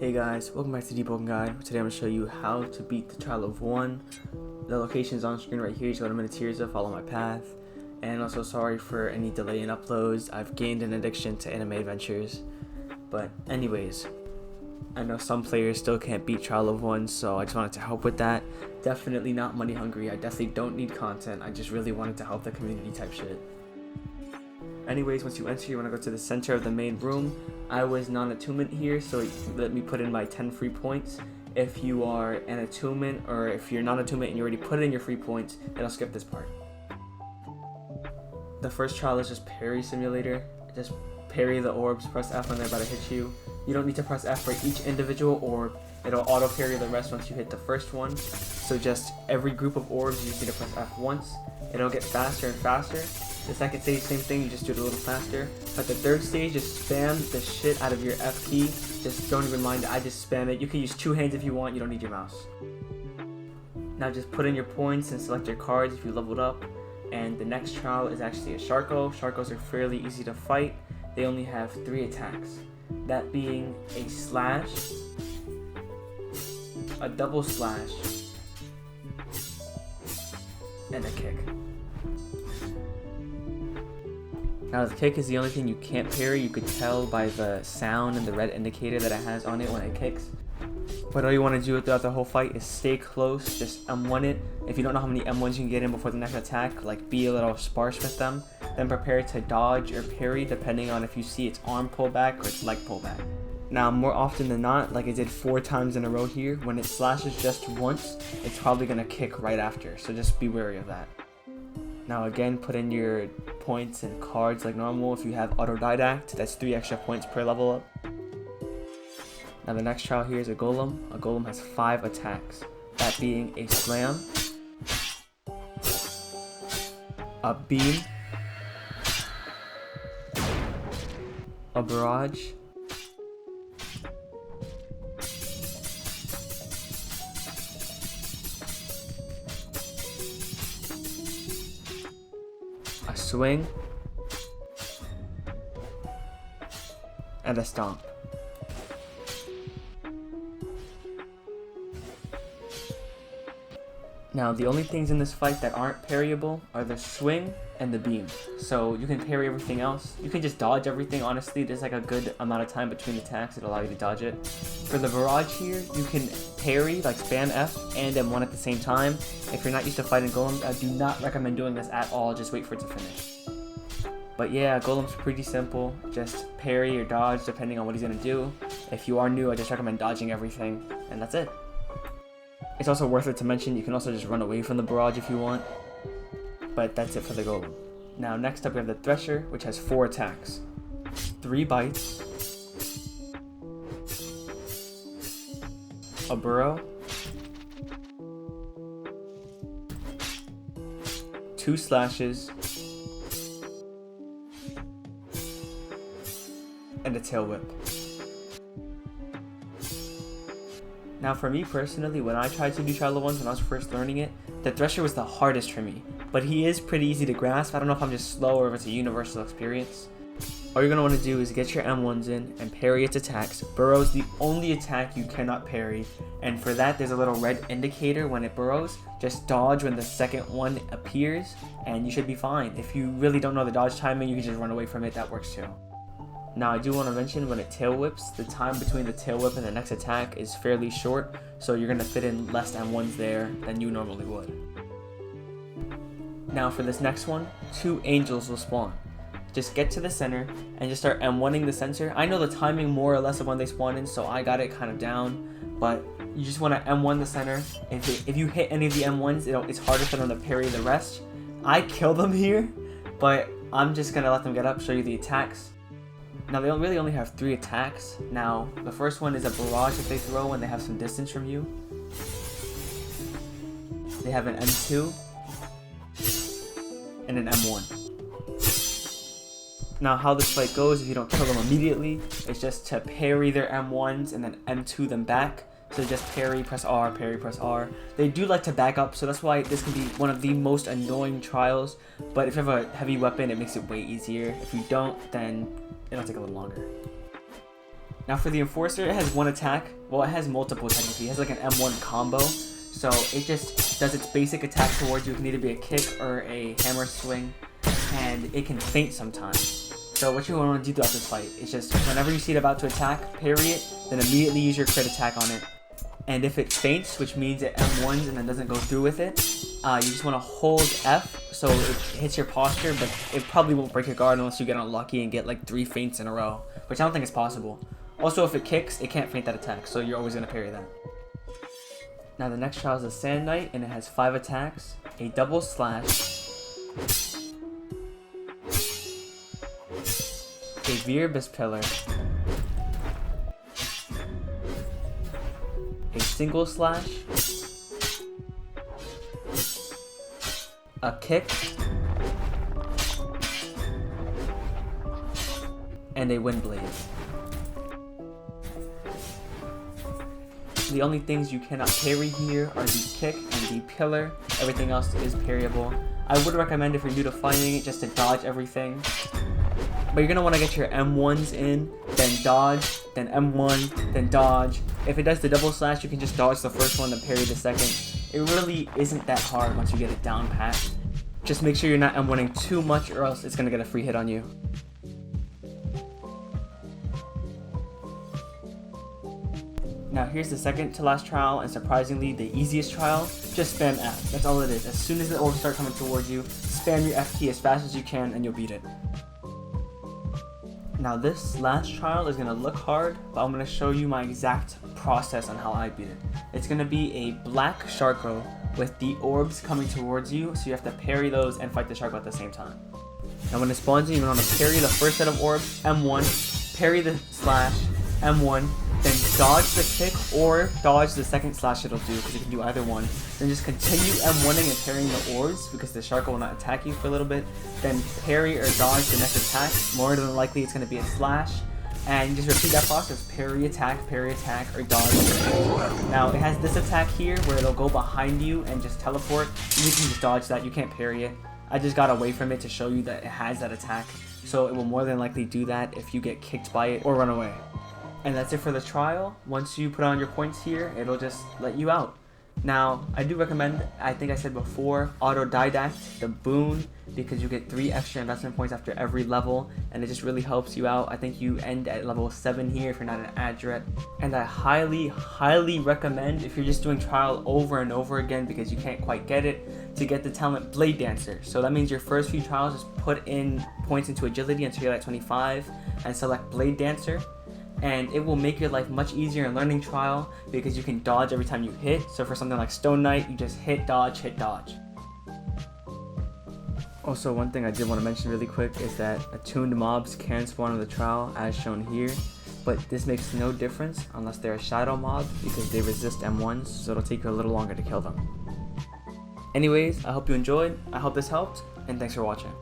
Hey guys, welcome back to Deepwoken Guide. Today I'm going to show you how to beat the trial of 1. The location is on screen right here. You just go to Minitirza, follow my path. And also sorry for any delay in uploads. I've gained an addiction to anime adventures. But anyways, I know some players still can't beat trial of 1, so I just wanted to help with that. Definitely not money hungry. I definitely don't need content. I just really wanted to help the community type shit. Anyways, once you enter, you want to go to the center of the main room. I was non-attunement here, so let me put in my 10 free points. If you are an attunement, or if you're non-attunement and you already put in your free points, then I'll skip this part. The first trial is just Parry Simulator. Just parry the orbs, press F when they're about to hit you. You don't need to press F for each individual orb. It'll auto parry the rest once you hit the first one. So just every group of orbs, you just need to press F once. It'll get faster and faster. The second stage, same thing, you just do it a little faster. But the third stage, just spam the shit out of your F key. Just don't even mind it, I just spam it. You can use 2 hands if you want, you don't need your mouse. Now just put in your points and select your cards if you leveled up. And the next trial is actually a Sharko. Sharkos are fairly easy to fight. They only have 3 attacks. That being a slash, a double slash, and a kick. Now the kick is the only thing you can't parry. You could tell by the sound and the red indicator that it has on it when it kicks. But all you want to do throughout the whole fight is stay close, just M1 it. If you don't know how many M1s you can get in before the next attack, like be a little sparse with them. Then prepare to dodge or parry depending on if you see its arm pull back or its leg pull back. Now more often than not, like I did 4 times in a row here, when it slashes just once, it's probably going to kick right after, so just be wary of that. Now again, put in your points and cards like normal. If you have autodidact, that's 3 extra points per level up. Now the next trial here is a golem. A golem has 5 attacks, that being a slam, a beam, a barrage, a swing, and a stomp. Now the only things in this fight that aren't parryable are the swing and the beam. So you can parry everything else. You can just dodge everything, honestly. There's like a good amount of time between attacks that allow you to dodge it. For the barrage here, you can parry, like spam F and M1 at the same time. If you're not used to fighting golems, I do not recommend doing this at all. Just wait for it to finish. But yeah, golem's pretty simple. Just parry or dodge depending on what he's gonna do. If you are new, I just recommend dodging everything, and that's it. It's also worth it to mention, you can also just run away from the barrage if you want. But that's it for the golem. Now next up we have the Thresher, which has 4 attacks. 3 bites, a burrow, 2 slashes, and a tail whip. Now for me personally, when I tried to do trial of 1 when I was first learning it, the Thresher was the hardest for me. But he is pretty easy to grasp. I don't know if I'm just slow or if it's a universal experience. All you're going to want to do is get your M1s in and parry its attacks. Burrow's the only attack you cannot parry. And for that, there's a little red indicator when it burrows. Just dodge when the second one appears and you should be fine. If you really don't know the dodge timing, you can just run away from it. That works too. Now I do want to mention, when it tail whips, the time between the tail whip and the next attack is fairly short, so you're going to fit in less M1s there than you normally would. Now for this next one, 2 angels will spawn. Just get to the center and just start M1ing the sensor. I know the timing more or less of when they spawn in, so I got it kind of down, but you just want to M1 the center. If you hit any of the M1s, it's harder for them to parry the rest. I kill them here, but I'm just going to let them get up, show you the attacks. Now they really only have 3 attacks. Now the first one is a barrage that they throw when they have some distance from you. They have an M2 and an M1. Now how this fight goes, if you don't kill them immediately, it's just to parry their M1s and then M2 them back. So just parry, press R, parry, press R. They do like to back up, so that's why this can be one of the most annoying trials. But if you have a heavy weapon, it makes it way easier. If you don't, then it'll take a little longer. Now for the Enforcer, it has one attack. Well, it has multiple technically. It has like an M1 combo. So it just does its basic attack towards you. It can either be a kick or a hammer swing. And it can feint sometimes. So what you want to do throughout this fight is just whenever you see it about to attack, parry it, then immediately use your crit attack on it. And if it feints, which means it M1s and then doesn't go through with it, you just want to hold F so it hits your posture, but it probably won't break your guard unless you get unlucky and get like 3 feints in a row, which I don't think is possible. Also, if it kicks, it can't feint that attack, so you're always going to parry that. Now the next trial is a Sand Knight, and it has 5 attacks, a double slash, a Viribus Pillar, a single slash, a kick, and a wind blade. The only things you cannot parry here are the kick and the pillar. Everything else is parryable. I would recommend if you're new to fighting it just to dodge everything. But you're going to want to get your M1s in, then dodge, then M1, then dodge. If it does the double slash, you can just dodge the first one, then parry the second. It really isn't that hard once you get it down pat. Just make sure you're not M1ing too much or else it's going to get a free hit on you. Now here's the second to last trial, and surprisingly the easiest trial. Just spam F, that's all it is. As soon as the orbs start coming towards you, spam your F key as fast as you can and you'll beat it. Now this last trial is going to look hard, but I'm going to show you my exact process on how I beat it. It's going to be a black Sharko with the orbs coming towards you, so you have to parry those and fight the Sharko at the same time. Now when it spawns in, you're going to parry the first set of orbs, M1, parry the slash, M1, then dodge the kick or dodge the second slash it'll do, because you can do either one. Then just continue M1ing and parrying the orbs because the Sharko will not attack you for a little bit. Then parry or dodge the next attack. More than likely it's going to be a slash. And just repeat that process. Parry, attack, or dodge. Now it has this attack here where it'll go behind you and just teleport. You can just dodge that, you can't parry it. I just got away from it to show you that it has that attack. So it will more than likely do that if you get kicked by it or run away. And that's it for the trial. Once you put on your points here, it'll just let you out. Now, I do recommend, I think I said before, Autodidact, the boon, because you get 3 extra investment points after every level, and it just really helps you out. I think you end at level 7 here if you're not an Adret. And I highly, highly recommend, if you're just doing trial over and over again because you can't quite get it, to get the talent Blade Dancer. So that means your first few trials, just put in points into agility until you're at 25, and select Blade Dancer. And it will make your life much easier in learning trial because you can dodge every time you hit. So for something like Stone Knight, you just hit, dodge, hit, dodge. Also, one thing I did want to mention really quick is that attuned mobs can spawn in the trial as shown here, but this makes no difference unless they're a shadow mob because they resist M1s, so it'll take you a little longer to kill them. Anyways, I hope you enjoyed, I hope this helped, and thanks for watching.